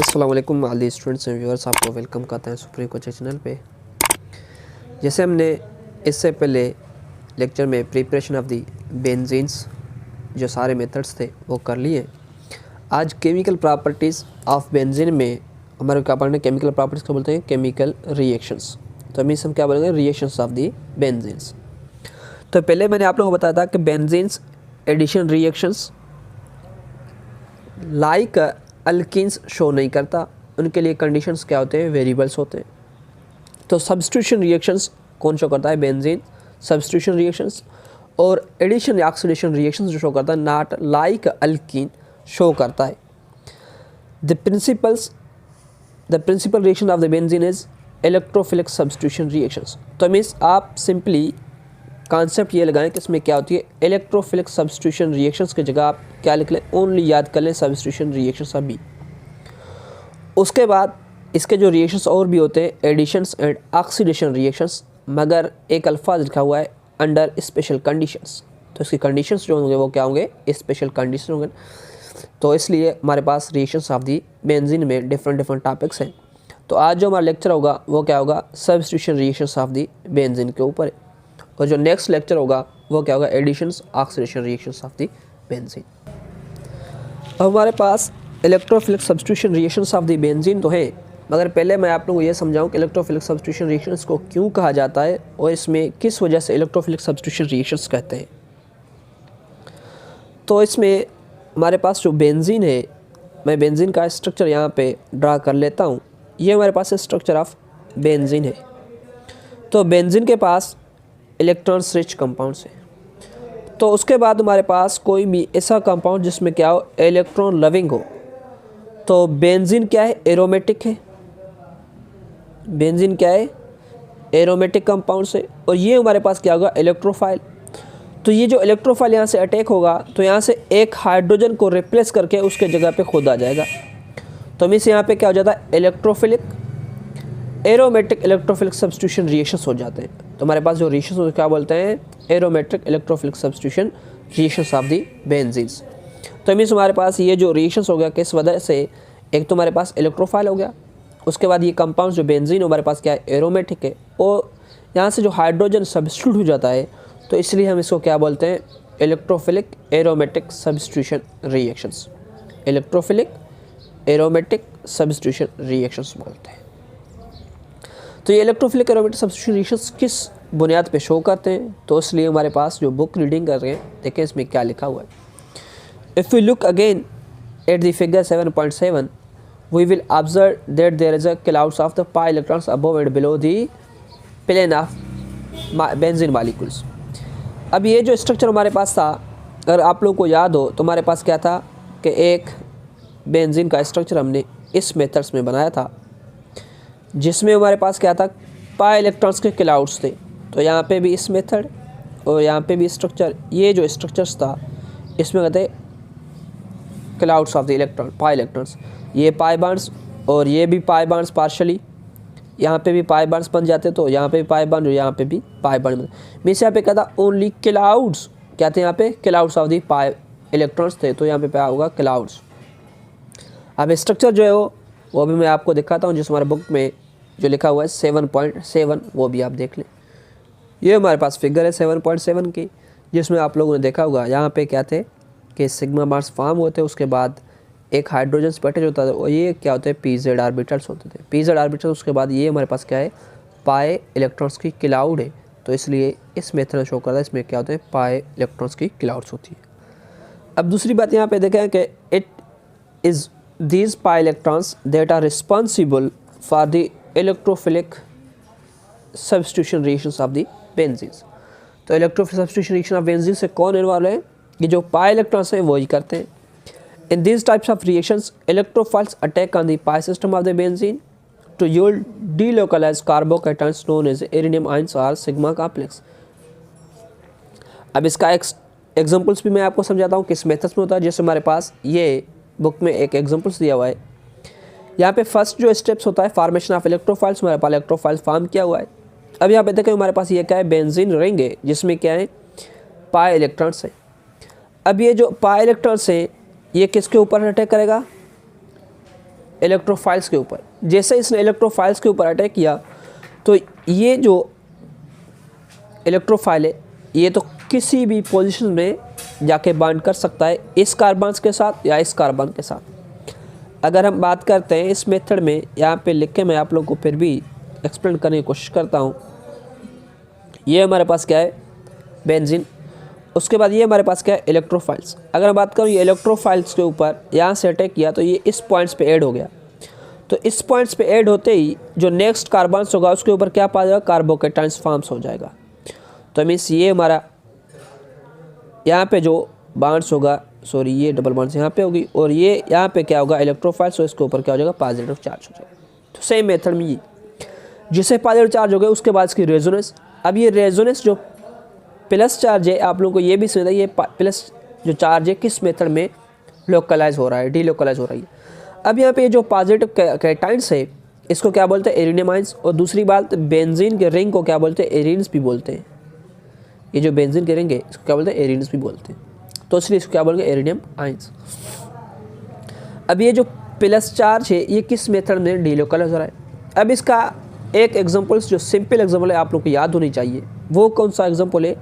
अस्सलाम वालेकुम आली स्टूडेंट्स एंड व्यूअर्स, आपको वेलकम करते हैं सुप्रीम कोचिंग चैनल पे। जैसे हमने इससे पहले लेक्चर में प्रिपरेशन ऑफ दी बेंजीन्स जो सारे मेथड्स थे वो कर लिए। आज केमिकल प्रॉपर्टीज़ ऑफ बेंजीन में हमारे क्या पढ़ने, केमिकल प्रॉपर्टीज़ को बोलते हैं केमिकल रिएक्शंस। तो मीन्स हम क्या बोलेंगे, रिएक्शंस ऑफ दी बेंजीन्स। तो पहले मैंने आप लोगों को बताया था कि benzenes addition reactions like alkenes show नहीं करता, उनके लिए कंडीशंस क्या होते हैं, वेरिएबल्स होते हैं। तो सब्स्टिट्यूशन रिएक्शंस कौन शो करता है, बेंजीन सब्स्टिट्यूशन रिएक्शंस, और एडिशन या ऑक्सीडेशन रिएक्शंस जो शो करता है नॉट लाइक अल्कीन शो करता है। The principal reaction of the benzene is electrophilic substitution reactions. तो मीन्स आप सिंपली कॉन्सेप्ट ये लगाएं कि इसमें क्या होती है, इलेक्ट्रोफिलिक सब्स्टिट्यूशन रिएक्शंस की जगह आप क्या लिख लें, ओनली याद कर लें सब्स्टिट्यूशन रिएक्शंस अभी। उसके बाद इसके जो रिएक्शंस और भी होते हैं, एडिशंस एंड ऑक्सीडेशन रिएक्शंस, मगर एक अल्फाज लिखा हुआ है अंडर स्पेशल कंडीशंस। तो इसकी कंडीशंस जो होंगे वो क्या होंगे, स्पेशल कंडीशन होंगे। तो इसलिए हमारे पास रिएक्शंस ऑफ दी बेंजीन में डिफरेंट टॉपिक्स हैं। तो आज जो हमारा लेक्चर होगा वो क्या होगा, substitution reactions of the benzene के ऊपर है। और जो नेक्स्ट लेक्चर होगा वो क्या होगा, additions oxidation reactions of the benzene. अब हमारे पास electrophilic substitution reactions of the benzene तो है, मगर पहले मैं आप लोगों को ये समझाऊं कि इलेक्ट्रोफिलिक सब्स्टिट्यूशन रिएक्शंस को क्यों कहा जाता है और इसमें किस वजह से इलेक्ट्रोफिलिक सब्स्टिट्यूशन रिएक्शंस कहते हैं। तो इसमें हमारे पास जो बेंजीन है, मैं बेंजीन का स्ट्रक्चर यहाँ पे ड्रा कर लेता हूँ। ये हमारे पास स्ट्रक्चर ऑफ बेंजीन है। तो बेंजीन के पास इलेक्ट्रॉन्स रिच कंपाउंड्स है। तो उसके बाद हमारे पास कोई भी ऐसा कंपाउंड जिसमें क्या हो, इलेक्ट्रॉन लविंग हो। तो बेंजीन क्या है, एरोमेटिक है। बेंजीन क्या है, एरोमेटिक कंपाउंड्स है। और ये हमारे पास क्या होगा, इलेक्ट्रोफाइल। तो ये जो इलेक्ट्रोफाइल यहाँ से अटैक होगा तो यहाँ से एक हाइड्रोजन को रिप्लेस करके उसके जगह पे खुद आ जाएगा। तो मीन्स यहाँ पे क्या हो जाता है, electrophilic aromatic electrophilic substitution reactions हो जाते हैं। तो हमारे पास जो रिएक्शंस होते हैं क्या बोलते हैं, aromatic electrophilic substitution reactions of the benzenes. तो मीन्स हमारे पास ये जो रिएक्शंस हो गया किस वजह से, एक तो हमारे पास इलेक्ट्रोफाइल हो गया, उसके बाद ये कंपाउंड जो बेंजीन हमारे पास क्या है, एरोमेटिक है, और यहाँ से जो हाइड्रोजन सब्स्टिट्यूट हो जाता है, तो इसलिए हम इसको क्या बोलते हैं, electrophilic aromatic substitution reactions. Electrophilic aromatic substitution reactions बोलते हैं। तो ये इलेक्ट्रोफिलिक एरोमेटिक सब्स्टिट्यूशन रिएक्शंस किस बुनियाद पे शो करते हैं, तो इसलिए हमारे पास जो बुक रीडिंग कर रहे हैं, देखें इसमें क्या लिखा हुआ है। If we look again at the figure 7.7 we will observe that there is a clouds of the pi electrons above and below the plane of benzene molecules. अब ये जो स्ट्रक्चर हमारे पास था, अगर आप लोगों को याद हो तो हमारे पास क्या था कि एक बेंजीन का स्ट्रक्चर हमने इस मेथड्स में बनाया था, जिसमें हमारे पास क्या था, पाई इलेक्ट्रॉन्स के क्लाउड्स थे। तो यहाँ पे भी इस मेथड और यहाँ पे भी स्ट्रक्चर, ये जो स्ट्रक्चर्स था इसमें कहते हैं clouds of the electron, pi electrons. ये पाई बॉन्ड्स और ये भी पाई बॉन्ड्स पार्शली, यहाँ पे भी पाई बॉन्ड्स बन जाते, तो यहाँ पे भी पाई बॉन्ड और यहाँ पे भी पाई बॉन्ड। मीन्स यहाँ पे क्या था, ओनली क्लाउड्स क्या थे, यहाँ पे clouds of the pi electrons थे। तो यहाँ पे क्या होगा, क्लाउड्स। अब स्ट्रक्चर जो है वो भी मैं आपको दिखाता हूँ, जिस हमारे बुक में जो लिखा हुआ है 7.7, वो भी आप देख लें। ये हमारे पास फिगर है 7.7 की, जिसमें आप लोगों ने देखा होगा यहाँ पे क्या थे कि सिग्मा बॉन्ड्स फॉर्म होते हैं, उसके बाद एक हाइड्रोजन स्पेटेज होता था, और ये क्या होते हैं, पीजेड ऑर्बिटल्स होते थे। पीजेड ऑर्बिटल्स, उसके बाद ये हमारे पास क्या है, पाई इलेक्ट्रॉन्स की क्लाउड है। तो इसलिए इस मेथड शो करता है, इसमें क्या होते हैं, पाई इलेक्ट्रॉन्स की क्लाउड्स होती है। अब दूसरी बात यहाँ पे देखें कि it is these pi electrons that are responsible for the electrophilic substitution reactions of the benzenes। तो electrophilic substitution reaction of benzene से कौन इन्वॉल्व है, ये जो pi electrons हैं वही करते हैं। In these types of reactions electrophiles attack on the pi system of the benzene to yield delocalized carbocations known as iridium ions or sigma complex। अब इसका एग्जांपल्स भी मैं आपको समझाता हूँ किस मेथड्स में होता है। जैसे हमारे पास ये बुक में एक एग्जांपल्स दिया हुआ है, यहाँ पे फर्स्ट जो स्टेप्स होता है फॉर्मेशन ऑफ इलेक्ट्रोफाइल्स, हमारे पास इलेक्ट्रोफाइल्स फॉर्म किया हुआ है। अब यहाँ पे देखें हमारे पास ये क्या है, बेंजीन रिंग है, जिसमें क्या है, पाई इलेक्ट्रॉन्स है। अब ये जो पाई इलेक्ट्रॉन्स हैं ये किसके ऊपर अटैक करेगा, इलेक्ट्रोफाइल्स के ऊपर। जैसे इसने इलेक्ट्रोफाइल्स के ऊपर अटैक किया तो ये जो इलेक्ट्रोफाइल है ये तो किसी भी पोजीशन में जाके बाउंड कर सकता है, इस कार्बन के साथ या इस कार्बन के साथ। अगर हम बात करते हैं इस मेथड में, यहाँ पे लिख के मैं आप लोगों को फिर भी एक्सप्लेन करने की कोशिश करता हूँ। ये हमारे पास क्या है, बेंजीन। उसके बाद ये हमारे पास क्या है, इलेक्ट्रोफाइल्स। अगर मैं बात करूँ ये इलेक्ट्रोफाइल्स के ऊपर यहाँ से अटैक किया तो ये इस पॉइंट्स पे ऐड हो गया। तो इस पॉइंट्स पे ऐड होते ही जो नेक्स्ट कार्बन्स होगा उसके ऊपर क्या पा जाएगा, कार्बोकेटाइन्स फॉर्म्स हो जाएगा। तो मीन्स ये हमारा यहाँ पे जो बॉन्ड्स होगा, सॉरी ये डबल बॉन्ड्स यहाँ पे होगी, और ये यहाँ पे क्या होगा, इलेक्ट्रोफाइल्स, तो इसके ऊपर क्या हो जाएगा, पॉजिटिव चार्ज हो जाएगा। तो सेम मेथड में ये जिससे पॉजिटिव चार्ज हो गया उसके बाद इसकी रेजोनेंस। अब ये रेजोनेंस जो प्लस चार्ज है, आप लोगों को ये भी समझना ये प्लस जो चार्ज है किस मेथड में लोकलाइज हो रहा है, डीलोकलाइज हो रही है। अब यहाँ पे ये जो पॉजिटिव कैटाइन्स है इसको क्या बोलते हैं, एरिनियम आइंस। और दूसरी बात, बेंजीन के रिंग को क्या बोलते हैं, एरिन्स भी बोलते हैं। ये जो बेंजीन के रिंग है इसको क्या बोलते हैं, एरिन्स भी बोलते हैं। तो इसलिए इसको क्या बोलेंगे, एरिनियम आइंस। अब ये जो प्लस चार्ज है ये किस मेथड में डीलोकलाइज हो रहा है। अब इसका एक एग्जांपल जो सिंपल एग्जांपल है आप लोग को याद होनी चाहिए, वो कौन सा एग्जांपल है,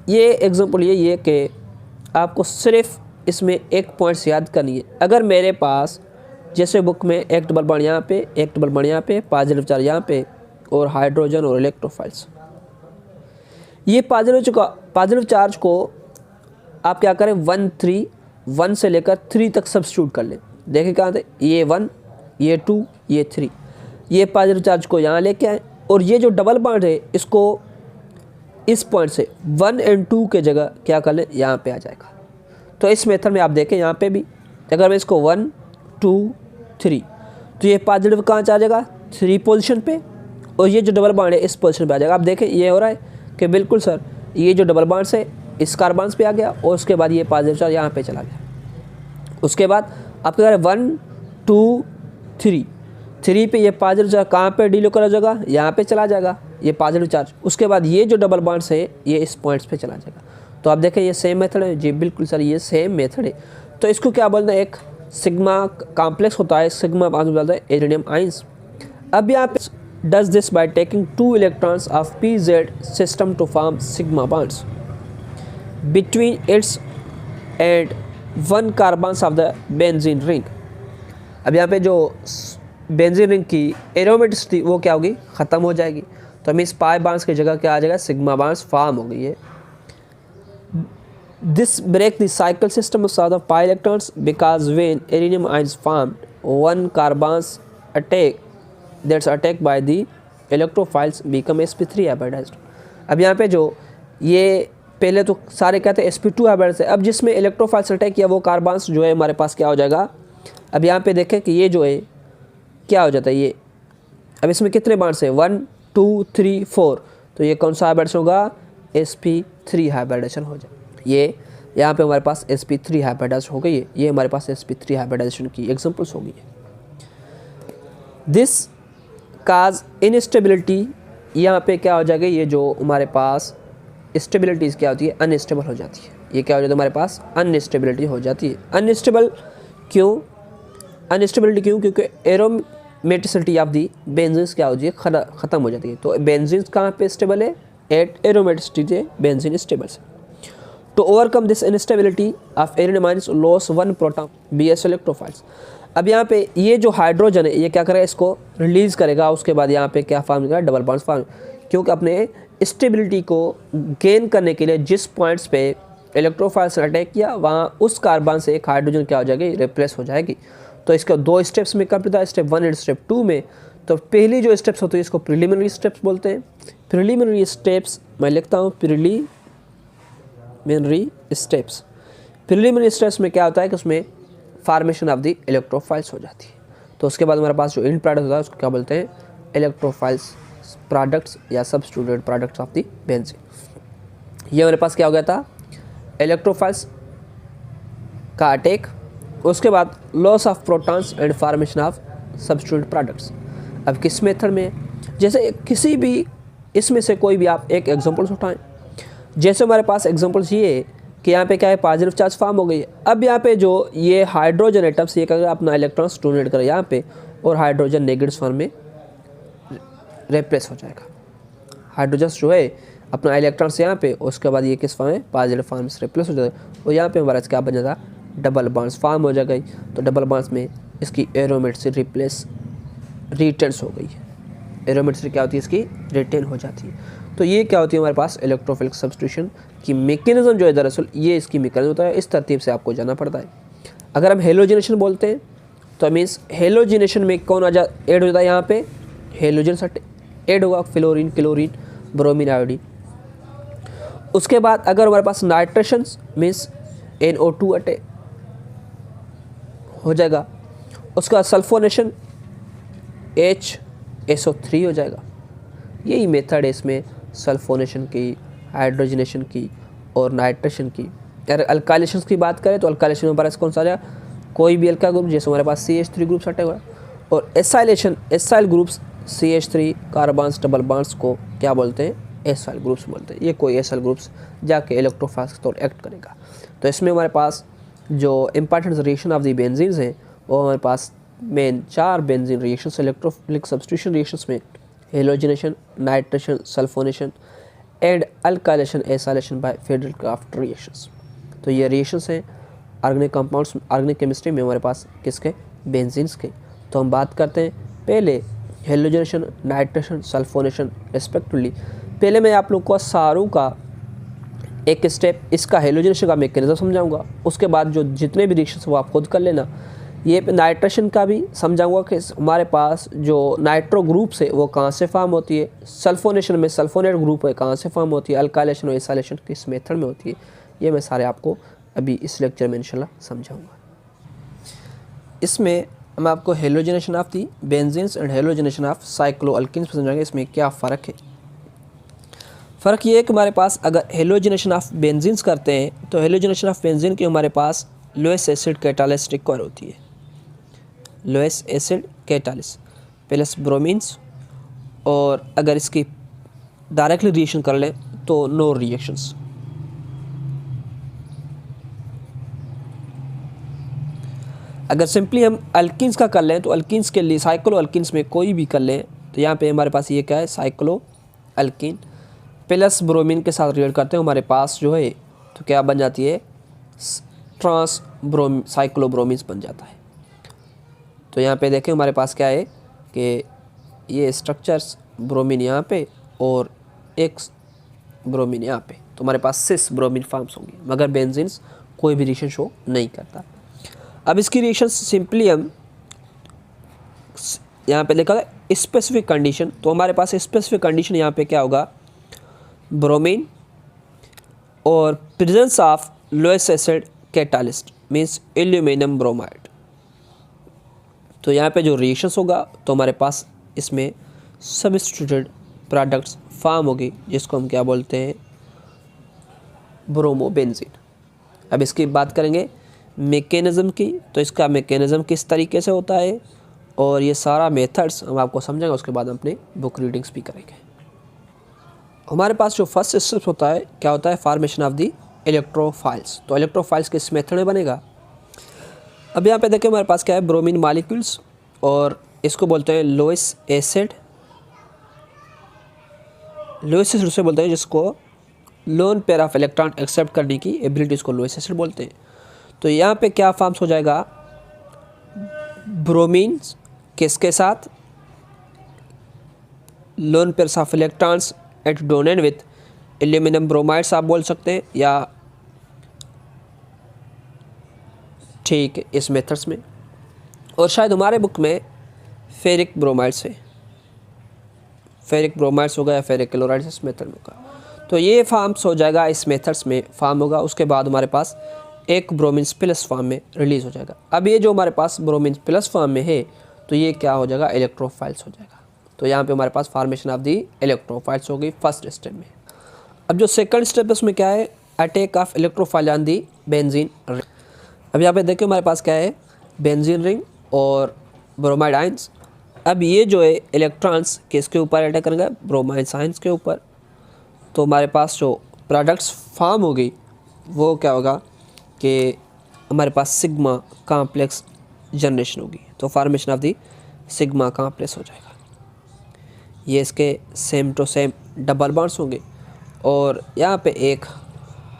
ये एग्जांपल ये कि आपको सिर्फ इसमें एक पॉइंट्स याद करनी है। अगर मेरे पास जैसे बुक में एक डबल बॉन्ड यहाँ पे, एक डबल बॉन्ड यहाँ पे, पॉजिटिव चार्ज यहाँ पे, और हाइड्रोजन और इलेक्ट्रोफाइल्स, ये पॉजिटिव चार्ज को आप क्या करें, 1 से लेकर 3 तक सब्स्टिट्यूट कर लें। देखिए कहाँ थे, ये 1, ये 2, ये 3। ये पॉजिटिव चार्ज को यहाँ लेके आए, और ये जो डबल बॉन्ड है इसको इस पॉइंट से 1 और 2 के जगह क्या कर लें, यहाँ पे आ जाएगा। तो इस मेथड में आप देखें यहाँ पे भी अगर मैं इसको 1, 2, 3, तो ये पॉजिटिव कहाँ आ जाएगा, 3 पोजीशन पे, और ये जो डबल बॉन्ड है इस पोजीशन पे आ जाएगा। आप देखें ये हो रहा है कि बिल्कुल सर ये जो डबल बॉन्ड है इस कार्बन्स पे आ गया, और उसके बाद ये पॉजिटिव चार्ज यहाँ पे चला गया। उसके बाद आप क्या करें, 1, 2, 3 पे ये पॉजिटिव चार्ज कहाँ पे डीलोकलाइज हो जाएगा, यहाँ पे चला जाएगा ये पॉजिटिव चार्ज। उसके बाद ये जो डबल बॉन्ड्स है ये इस पॉइंट्स पे चला जाएगा। तो आप देखें ये सेम मेथड है जी, बिल्कुल सर ये सेम मेथड है। तो इसको क्या बोलते हैं, एक सिग्मा कॉम्प्लेक्स होता है, सिग्मा बॉन्ड बोलते हैं एरिनियम आइंस। अब यहाँ पे does this by taking 2 electrons of pz system to form sigma bonds between its and 1 carbons of the benzene ring. अब यहाँ पे जो बेंजीन रिंग की एरोमेटिसिटी वो क्या होगी, ख़त्म हो जाएगी। तो हमें इस पाई बॉन्ड्स की जगह क्या आ जाएगा, सिग्मा बॉन्ड्स फॉर्म हो गई है। This break the cycle system of pi electrons because when iridium ions formed, 1 carbons that's attacked by the electrophiles become sp3 hybridized। अब यहाँ पे जो ये पहले तो सारे कहते हैं sp2 hybridized है। अब जिसमें इलेक्ट्रोफाइल्स अटैक किया वो कार्बन्स जो है हमारे पास क्या हो जाएगा। अब यहाँ पे देखें कि ये जो है क्या हो जाता है, ये अब इसमें कितने बॉन्ड्स है, 1, 2, 3, 4, तो ये कौन सा हाइब्रिडेशन होगा, sp3 हाइब्रिडेशन हो जाए। ये यहाँ पे हमारे पास sp3 हाइब्रिडाइजेशन हो गई है, ये हमारे पास sp3 हाइब्रिडाइजेशन की एग्जांपल्स हो गई है। दिस काज इनस्टेबिलिटी, यहाँ पे क्या हो जाएगा, ये जो हमारे पास स्टेबिलिटीज़ क्या होती है, अनस्टेबल हो जाती है। ये क्या हो जाता है, हमारे पास अनस्टेबिलिटी हो जाती है। अनस्टेबिलिटी क्यों, क्योंकि एरोमेटिसिटी ऑफ दी बेंजीन्स क्या हो जाती है, ख़त्म हो जाती है। तो बेंजीन्स कहाँ पे स्टेबल है, एट एरोमेटिसिटी से बेंजीन स्टेबल है। To overcome this instability of iridium ions, lose 1 proton bs electrophiles। अब यहाँ पे ये जो हाइड्रोजन है ये क्या करेगा, इसको रिलीज़ करेगा। उसके बाद यहाँ पे क्या फॉर्म करेगा, डबल बॉन्ड्स फॉर्म, क्योंकि अपने स्टेबिलिटी को गेन करने के लिए जिस पॉइंट्स पे इलेक्ट्रोफाइल्स ने अटैक किया वहाँ उस कार्बन से एक हाइड्रोजन क्या हो जाएगी, रिप्लेस हो जाएगी। तो इसका 2 स्टेप्स में कंप्लीट होता है, स्टेप 1 और स्टेप 2 में। तो पहली जो स्टेप्स होती है इसको प्रिलिमिनरी स्टेप्स बोलते हैं। प्रिलिमिनरी स्टेप्स मैं लिखता हूँ, प्रिलिमिनरी स्टेप्स में क्या होता है कि उसमें फार्मेशन ऑफ द इलेक्ट्रोफाइल्स हो जाती है। तो उसके बाद हमारे पास जो इन प्रोडक्ट होता है उसको क्या बोलते हैं, इलेक्ट्रोफाइल्स प्रोडक्ट्स या substituted products of the benzene. ये हमारे पास क्या हो गया था, इलेक्ट्रोफाइल्स का अटैक, उसके बाद loss of protons and formation of substituted products. अब किस मेथड में, जैसे किसी भी इसमें से कोई भी आप एक एग्जांपल्स उठाएं। जैसे हमारे पास एग्जांपल्स ये है कि यहाँ पे क्या है, पॉजिटिव चार्ज फॉर्म हो गई है। अब यहाँ पे जो ये हाइड्रोजन एटम्स ये क्या अपना इलेक्ट्रॉन्स डोनेट करें यहाँ पे, और हाइड्रोजन नेगेटिव फॉर्म में रिप्लेस हो जाएगा। हाइड्रोजन जो है अपना इलेक्ट्रॉन्स यहाँ पे, उसके बाद ये किस फॉर्म में, पॉजिटिव फॉर्म से रिप्लेस हो जाएगा, और यहाँ पे हमारा क्या बन जाता, डबल बॉन्ड्स फॉर्म हो जाएगा। तो डबल बॉन्ड्स में इसकी एरोमेट्री रिप्लेस रिटेंस हो गई है, एरोमेट्री क्या होती है, इसकी रिटेन हो जाती है। तो ये क्या होती है हमारे पास इलेक्ट्रोफिलिक सब्स्टिट्यूशन की मैकेनिज्म जो है, दरअसल ये इसकी मैकेनिज्म होता है। इस तरतीब से आपको जाना पड़ता है। अगर हम हेलोजिनेशन बोलते हैं तो मीन्स हेलोजिनेशन में कौन ऐड हो जाता है, यहाँ पे हेलोजन ऐड होगा, फ्लोरीन, क्लोरीन, ब्रोमीन, आयोडीन। उसके बाद अगर हमारे पास नाइट्रेशन मीन्स NO2 अटैक हो जाएगा। उसका बाद सल्फोनेशन HSO3 हो जाएगा। यही मेथड है इसमें सल्फोनेशन की, हाइड्रोजनेशन की और नाइट्रेशन की। अगर अल्काइलेशन की बात करें तो अल्काइलेशन में हमारे पास कौन सा आ जाएगा, कोई भी अल्का ग्रुप, जैसे हमारे पास CH3 ग्रुप्स हटे हुआ। और acylation, acyl groups CH3 carbons double bonds को क्या बोलते हैं, एसाइल ग्रुप्स बोलते हैं। ये कोई एसाइल ग्रुप्स जाके इलेक्ट्रोफाइल के तौर एक्ट करेगा। तो इसमें हमारे पास जो important reaction of the benzenes हैं वो हमारे पास main 4 benzene reactions electrophilic substitution reactions में halogenation, nitration, sulphonation and alkylation, acylation by Friedel Crafts reactions. तो ये रिएक्शंस हैं ऑर्गेनिक कंपाउंड्स, ऑर्गेनिक केमिस्ट्री में हमारे पास किसके, बेंजीन्स के। तो हम बात करते हैं पहले हेलोजिनेशन, नाइट्रेशन, सल्फोनेशन रिस्पेक्टिवली। पहले मैं आप लोग को सारों का एक स्टेप इसका हेलोजिनेशन का मैकेनिज्म समझाऊंगा। उसके बाद जो जितने भी रिएक्शंस वो आप खुद कर लेना। ये नाइट्रेशन का भी समझाऊंगा कि हमारे पास जो नाइट्रो ग्रुप्स है वो कहाँ से फॉर्म होती है, सल्फोनेशन में सल्फोनेट ग्रुप है कहाँ से फॉर्म होती है, अल्काइलेशन और एसाइलेशन किस मेथड में होती है। ये मैं सारे आपको अभी इस लेक्चर में इंशाल्लाह समझाऊंगा। इसमें हम आपको halogenation of the benzenes and halogenation of cycloalkenes समझाएंगे। इसमें क्या फ़र्क है। फ़र्क ये है कि हमारे पास अगर हेलोजिनेशन ऑफ बेंजीन्स करते हैं तो हेलोजिनेशन ऑफ बेंजीन की हमारे पास लोएस एसिड कैटालिस्ट रिक्वायर होती है। लोएस एसिड कैटालिस्ट प्लस ब्रोमीन्स, और अगर इसकी डायरेक्टली रिएक्शन कर लें तो नो रिएक्शंस। अगर सिंपली हम अल्कीन्स का कर लें तो अल्कीन्स के लिए साइक्लो अल्कीन्स में कोई भी कर लें तो यहाँ पे हमारे पास ये क्या है, साइक्लो अल्कीन प्लस ब्रोमीन के साथ रिएक्ट करते हैं हमारे पास जो है तो क्या बन जाती है, ट्रांस साइक्लोब्रोमीन्स बन जाता है। तो यहाँ पे देखें हमारे पास क्या है कि ये स्ट्रक्चर्स ब्रोमीन यहाँ पे और एक ब्रोमीन यहाँ पे, तो हमारे पास 6 ब्रोमीन फॉर्म्स होंगे, मगर बेंजीन्स कोई भी रिएक्शन शो नहीं करता। अब इसकी रिएक्शन सिंपली हम यहाँ पे लिखा है स्पेसिफिक कंडीशन। तो हमारे पास स्पेसिफिक कंडीशन यहाँ पे क्या होगा, ब्रोमीन और presence of Lewis acid catalyst means aluminium bromide. तो यहाँ पे जो रिएक्शंस होगा तो हमारे पास इसमें सब्स्टिट्यूटेड प्रोडक्ट्स फॉर्म होगी जिसको हम क्या बोलते हैं, ब्रोमोबेंजीन। अब इसकी बात करेंगे मैकेनिज़्म की। तो इसका मैकेनिज़्म किस तरीके से होता है और ये सारा मेथड्स हम आपको समझेंगे। उसके बाद हम अपनी बुक रीडिंग्स भी करेंगे। हमारे पास जो फर्स्ट स्टेप होता है क्या होता है, फॉर्मेशन ऑफ दी इलेक्ट्रोफाइल्स। तो इलेक्ट्रोफाइल्स किस मेथड में बनेगा। अब यहाँ पे देखिए हमारे पास क्या है, ब्रोमीन मॉलिक्यूल्स और इसको बोलते हैं लोएस एसिड। लोएस एसिड से बोलते हैं जिसको lone pair of electron accept करने की एबिलिटी, इसको लोएस एसिड बोलते हैं। तो यहाँ पे क्या फॉर्म्स हो जाएगा, ब्रोमीन किसके साथ, lone pairs of electrons at donate with aluminium bromides आप बोल सकते हैं, या ठीक है इस मेथड्स में। और शायद हमारे बुक में फेरिक ब्रोमाइड्स है, फेरिक ब्रोमाइड्स होगा या फेरिक क्लोराइड्स इस मेथड में होगा। तो ये फॉर्म्स हो जाएगा इस मेथड्स में फॉर्म होगा। उसके बाद हमारे पास एक ब्रोमीन प्लस फॉर्म में रिलीज़ हो जाएगा। अब ये जो हमारे पास ब्रोमीन प्लस फॉर्म में है तो ये क्या हो जाएगा, इलेक्ट्रोफाइल्स हो जाएगा। तो यहाँ पे हमारे पास फॉर्मेशन ऑफ दी इलेक्ट्रोफाइल्स हो गई फर्स्ट स्टेप में। अब जो सेकंड स्टेप है उसमें क्या है, attack of electrophile on the benzene ring. अब यहाँ पे देखिए हमारे पास क्या है, बेंजीन रिंग और ब्रोमाइड आयंस। अब ये जो है इलेक्ट्रॉन्स किसके ऊपर अटैक करेंगे, ब्रोमाइड आयंस के ऊपर। तो हमारे पास जो प्रोडक्ट्स फॉर्म हो गई वो क्या होगा कि हमारे पास सिग्मा कॉम्प्लेक्स जनरेशन होगी, तो formation of the sigma complex हो जाएगा। ये इसके same to same double bonds होंगे और यहाँ पे एक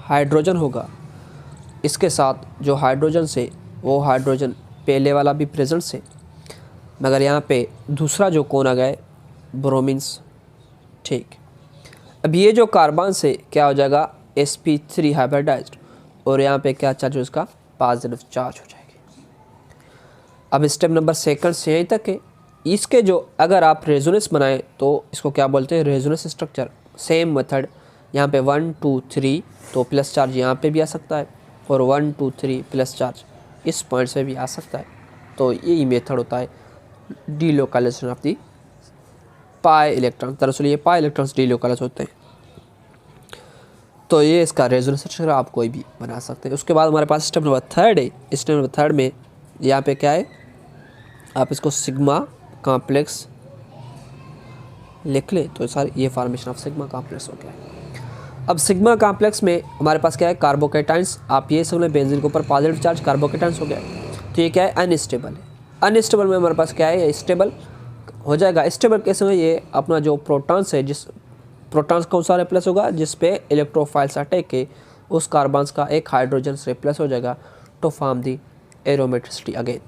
हाइड्रोजन होगा, इसके साथ जो हाइड्रोजन से वो हाइड्रोजन पहले वाला भी प्रेजेंट से, मगर यहाँ पे दूसरा जो कौन आ गया है ब्रोमीन्स। ठीक, अब ये जो कार्बन से क्या हो जाएगा sp3 हाइब्रिडाइज्ड और यहाँ पे क्या चार्ज हो इसका पॉजिटिव चार्ज हो जाएगी। अब स्टेप नंबर सेकंड से यहीं तक है। इसके जो अगर आप रेजोनेंस बनाएं तो इसको क्या बोलते हैं रेजोनेंस स्ट्रक्चर। सेम मेथड यहाँ पे 1 2 3 तो प्लस चार्ज यहाँ पे भी आ सकता है और 1 2 3 प्लस चार्ज इस पॉइंट से भी आ सकता है। तो यही मेथड होता है delocalisation of the pi electron. दरअसल ये पाई इलेक्ट्रॉन्स डीलोकलाइज होते हैं। तो ये इसका रेजोनेंस स्ट्रक्चर आप कोई भी बना सकते हैं। उसके बाद हमारे पास स्टेप नंबर थर्ड है। स्टेप नंबर थर्ड में यहाँ पे क्या है, आप इसको सिग्मा कॉम्प्लेक्स लिख लें तो सारी ये फॉर्मेशन ऑफ सिग्मा कॉम्प्लेक्स हो गया। अब सिग्मा कॉम्प्लेक्स में हमारे पास क्या है कार्बोकेटाइंस। आप ये समझ लें बेंजीन के ऊपर पॉजिटिव चार्ज कार्बोकेटाइंस हो गया। तो ये क्या है अनस्टेबल है। अनस्टेबल में हमारे पास क्या है ये स्टेबल हो जाएगा। स्टेबल कैसे में ये अपना जो प्रोटॉन्स है, जिस प्रोटॉन्स कौन सा रिप्लेस होगा जिस पे इलेक्ट्रोफाइल्स अटैक के उस कार्बन्स का एक हाइड्रोजन से रिप्लेस हो जाएगा to form the aromaticity again.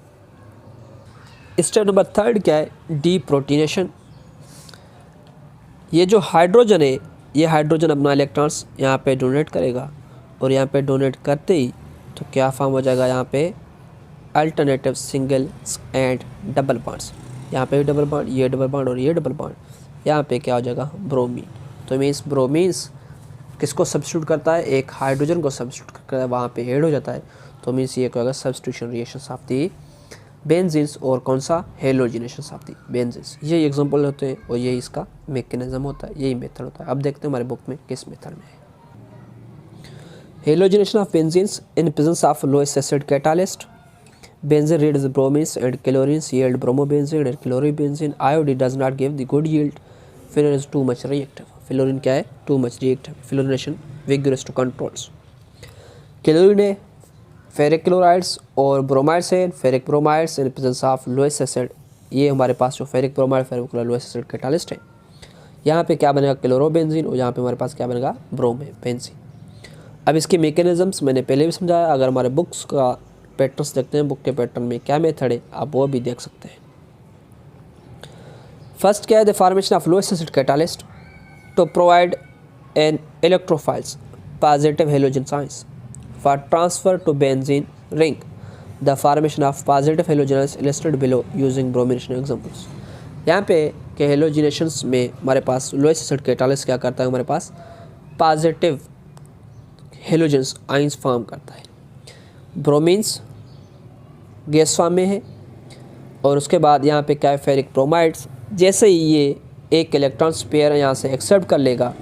Step number third क्या है डी प्रोटीनेशन। ये जो हाइड्रोजन है ये हाइड्रोजन अपना इलेक्ट्रॉन्स यहाँ पे डोनेट करेगा और यहाँ पे डोनेट करते ही तो क्या फॉर्म हो जाएगा यहाँ पे alternative single and double bonds. यहाँ पे भी डबल बॉन्ड, ये डबल बॉन्ड और ये डबल बॉन्ड। यहाँ पे क्या हो जाएगा ब्रोमीन। तो मीन्स ब्रोमीन्स किसको सब्स्टिट्यूट करता है एक हाइड्रोजन को सब्स्टिट्यूट करता है, वहाँ पे ऐड हो जाता है। तो मीन्स ये क्या होगा substitution reactions of the benzenes और कौन सा हेलोजिनेशन ऑफ दी बेंजीन्स। यही एग्जांपल होते हैं और यही इसका मैकेनिज्म होता है, यही मेथड होता है। अब देखते हैं हमारे बुक में किस मेथड में है। Halogenation of benzenes in presence of Lewis acid catalyst. Benzene reduces bromines and chlorines yield bromobenzene and chlorobenzene. Iodine does not give the good yield. Fluorine is too much reactive. Fluorine क्या है too much reactive. Fluorination vigorous to controls. Chlorine ferric chlorides और bromides है ferric bromides in presence of Lewis acid. ये हमारे पास जो ferric bromide ferric lowest acid catalyst है। यहाँ पे क्या बनेगा क्लोरोबेंजीन और यहाँ पे हमारे पास क्या बनेगा ब्रोमोबेंजीन। अब इसके मैकेनिज्म्स मैंने पहले भी समझाया। अगर हमारे बुक्स का पैटर्न्स देखते हैं बुक के पैटर्न में क्या मेथड है आप वो भी देख सकते हैं। फर्स्ट क्या है the formation of Lewis acid catalyst to provide an electrophiles positive halogen ions for transfer to benzene ring. The formation of positive halogen illustrated below using bromination examples. यहाँ पे के हेलोजिनेशंस में हमारे पास लोएस्ट एसिड कैटालिस्ट क्या करता है हमारे पास positive halogens ions form करता है। ब्रोमीन्स गैस फॉर्म में है और उसके बाद यहाँ पे क्या है फेरिक ब्रोमाइड्स। जैसे ही ये एक इलेक्ट्रॉन पेयर यहाँ से एक्सेप्ट कर लेगा,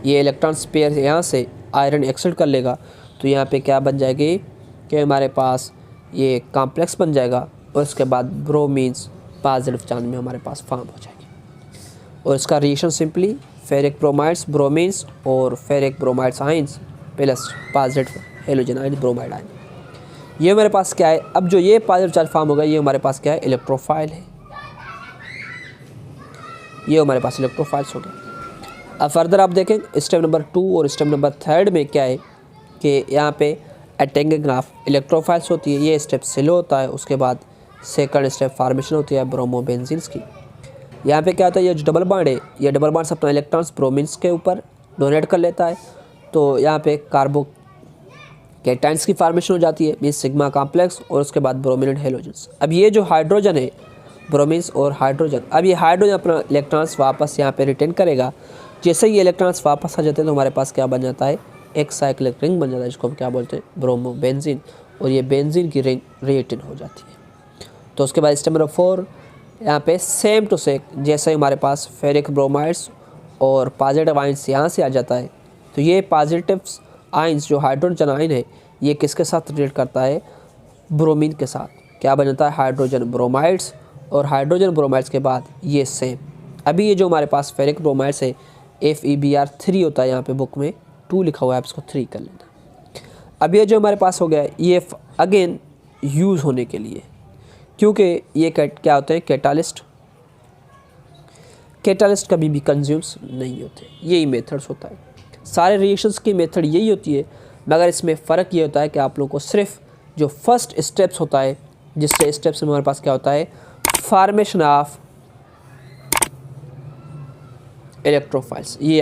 ये इलेक्ट्रॉन पेयर यहाँ से आयरन एक्सेप्ट कर लेगा तो यहाँ पे क्या बन जाएगी कि हमारे पास ये कॉम्प्लेक्स बन जाएगा और उसके बाद ब्रोमीन्स पॉजिटिव चार्ज में हमारे पास फॉर्म हो जाएगी। और इसका रिएक्शन सिंपली फेरिक ब्रोमाइड्स ब्रोमीन्स और ferric bromides ions plus positive halogen ion bromide ion. ये हमारे पास क्या है अब जो ये पॉजिटिव चार्ज फॉर्म होगा ये हमारे पास क्या है इलेक्ट्रोफाइल है। ये हमारे पास इलेक्ट्रोफाइल्स हो गए। अब फर्दर आप देखें स्टेप नंबर 2 और स्टेप नंबर 3 में क्या है कि यहाँ पे अटैकिंग ऑफ इलेक्ट्रोफाइल्स होती है। ये स्टेप स्लो होता है। उसके बाद सेकंड स्टेप फॉर्मेशन होती है ब्रोमोबेंजीन्स की। यहाँ पे क्या होता है ये जो डबल बॉन्ड है ये डबल बॉन्ड अपना इलेक्ट्रॉन्स ब्रोमीन्स के ऊपर डोनेट कर लेता है तो यहाँ पे कार्बोकेटाइंस की फॉर्मेशन हो जाती है मीन्स सिग्मा कॉम्प्लेक्स और उसके बाद ब्रोमिनेंट हेलोजन्स। अब ये जो हाइड्रोजन है ब्रोमीन्स और हाइड्रोजन, अब ये हाइड्रोजन अपना इलेक्ट्रॉन्स वापस यहाँ पे रिटेन करेगा। जैसे ही ये इलेक्ट्रॉन्स वापस आ जाते हैं तो हमारे पास क्या बन जाता है एक साइक्लिक रिंग बन जाता है जिसको हम क्या बोलते हैं ब्रोमोबेंजीन और ये बेंजीन की रिंग रिएक्टेड हो जाती है। तो उसके बाद स्टेप नंबर 4 यहाँ पे सेम टू सेम जैसे हमारे पास फेरिक ब्रोमाइड्स और पॉजिटिव आयंस यहाँ से आ जाता है तो ये पॉजिटिव आयंस जो हाइड्रोजन आयन है ये किसके साथ रिलेट करता है ब्रोमीन के साथ। क्या बन जाता है हाइड्रोजन ब्रोमाइड्स और हाइड्रोजन ब्रोमाइड्स के बाद ये सेम। अभी ये जो हमारे पास फेरिक ब्रोमाइड्स है FeBr3 होता है। यहाँ पे बुक में 2 लिखा हुआ है आप इसको 3 कर लेना। अब ये जो हमारे पास हो गया है ये अगेन यूज़ होने के लिए, क्योंकि ये क्या होते हैं कैटालिस्ट, कैटालिस्ट कभी भी कंज्यूम्स नहीं होते। यही मेथड्स होता है, सारे रिएक्शंस की मेथड यही होती है, मगर इसमें फ़र्क ये होता है कि आप लोगों को सिर्फ जो फर्स्ट स्टेप्स होता है, जिससे स्टेप्स में हमारे पास क्या होता है फॉर्मेशन ऑफ इलेक्ट्रोफाइल्स, ये